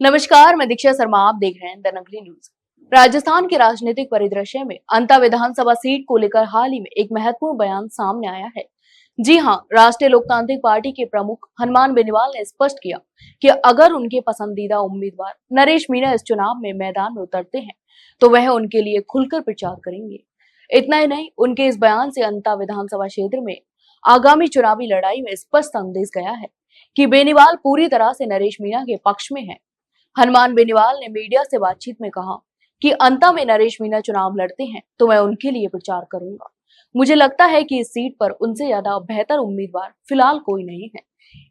नमस्कार, मैं दीक्षा शर्मा। आप देख रहे हैं द नगरी न्यूज। राजस्थान के राजनीतिक परिदृश्य में अंता विधानसभा सीट को लेकर हाल ही में एक महत्वपूर्ण बयान सामने आया है। जी हां, राष्ट्रीय लोकतांत्रिक पार्टी के प्रमुख हनुमान बेनीवाल ने स्पष्ट किया कि अगर उनके पसंदीदा उम्मीदवार नरेश मीणा इस चुनाव में मैदान में उतरते हैं तो वह उनके लिए खुलकर प्रचार करेंगे। इतना ही नहीं, उनके इस बयान से अंता विधानसभा क्षेत्र में आगामी चुनावी लड़ाई में स्पष्ट संदेश गया है कि बेनीवाल पूरी तरह से नरेश मीणा के पक्ष में है। हनुमान बेनीवाल ने मीडिया से बातचीत में कहा कि अंता में नरेश मीणा चुनाव लड़ते हैं तो मैं उनके लिए प्रचार करूंगा। मुझे लगता है कि इस सीट पर उनसे ज्यादा बेहतर उम्मीदवार फिलहाल कोई नहीं है।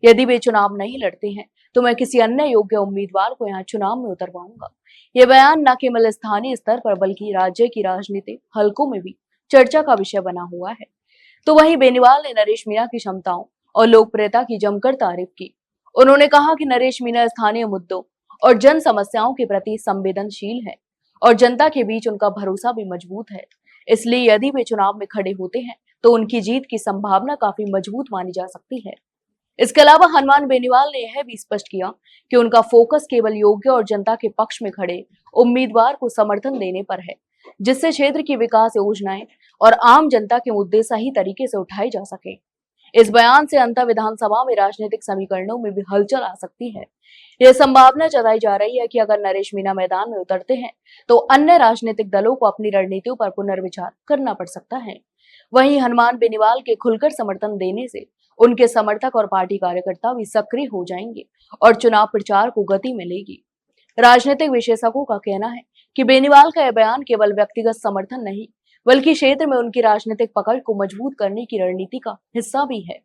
यदि वे चुनाव नहीं लड़ते हैं तो मैं किसी अन्य योग्य उम्मीदवार को यहाँ चुनाव में उतरवाऊंगा। ये बयान न केवल स्थानीय स्तर पर बल्कि राज्य की राजनीतिक हलकों में भी चर्चा का विषय बना हुआ है। तो वहीं बेनीवाल ने नरेश मीणा की क्षमताओं और लोकप्रियता की जमकर तारीफ की। उन्होंने कहा कि नरेश मीणा स्थानीय मुद्दों और जन समस्याओं के प्रति संवेदनशील है और जनता के बीच उनका भरोसा भी मजबूत है। इसलिए यदि वे चुनाव में खड़े होते हैं तो उनकी जीत की संभावना काफी मजबूत मानी जा सकती है। इसके अलावा हनुमान बेनीवाल ने यह भी स्पष्ट किया कि उनका फोकस केवल योग्य और जनता के पक्ष में खड़े उम्मीदवार को समर्थन देने पर है, जिससे क्षेत्र की विकास योजनाएं और आम जनता के मुद्दे सही तरीके से उठाए जा सके। इस बयान से अंतर विधानसभा में राजनीतिक समीकरणों में भी हलचल आ सकती है। यह संभावना जताई जा रही है कि अगर नरेश मीणा मैदान में उतरते हैं तो अन्य राजनीतिक दलों को अपनी रणनीतियों पर पुनर्विचार करना पड़ सकता है। वहीं हनुमान बेनीवाल के खुलकर समर्थन देने से उनके समर्थक और पार्टी कार्यकर्ता भी सक्रिय हो जाएंगे और चुनाव प्रचार को गति मिलेगी। राजनीतिक विशेषज्ञों का कहना है कि बेनीवाल का यह बयान केवल व्यक्तिगत समर्थन नहीं बल्कि क्षेत्र में उनकी राजनीतिक पकड़ को मजबूत करने की रणनीति का हिस्सा भी है।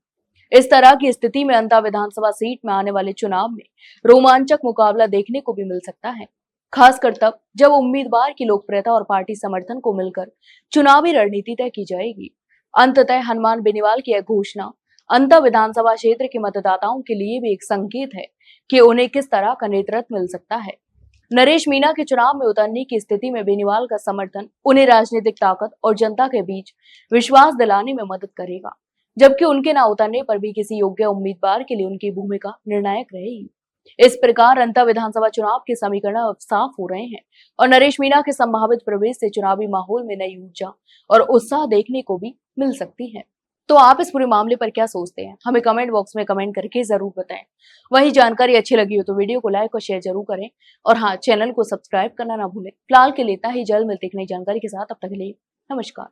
इस तरह की स्थिति में अंता विधानसभा सीट में आने वाले चुनाव में रोमांचक मुकाबला देखने को भी मिल सकता है, खासकर तब जब उम्मीदवार की लोकप्रियता और पार्टी समर्थन को मिलकर चुनावी रणनीति तय की जाएगी। अंततः हनुमान बेनीवाल की यह घोषणा अंता विधानसभा क्षेत्र के मतदाताओं के लिए भी एक संकेत है कि उन्हें किस तरह का नेतृत्व मिल सकता है। नरेश मीणा के चुनाव में उतरने की स्थिति में बेनीवाल का समर्थन उन्हें राजनीतिक ताकत और जनता के बीच विश्वास दिलाने में मदद करेगा, जबकि उनके न उतरने पर भी किसी योग्य उम्मीदवार के लिए उनकी भूमिका निर्णायक रहेगी। इस प्रकार अंतर विधानसभा चुनाव के समीकरण अब साफ हो रहे हैं और नरेश मीणा के संभावित प्रवेश से चुनावी माहौल में नई ऊर्जा और उत्साह देखने को भी मिल सकती है। तो आप इस पूरे मामले पर क्या सोचते हैं, हमें कमेंट बॉक्स में कमेंट करके जरूर बताएं। वही जानकारी अच्छी लगी हो तो वीडियो को लाइक और शेयर जरूर करें और हाँ, चैनल को सब्सक्राइब करना ना भूलें। फिलहाल के लिए इतना ही, जल्द मिलते एक नई जानकारी के साथ। अब तक के लिए नमस्कार।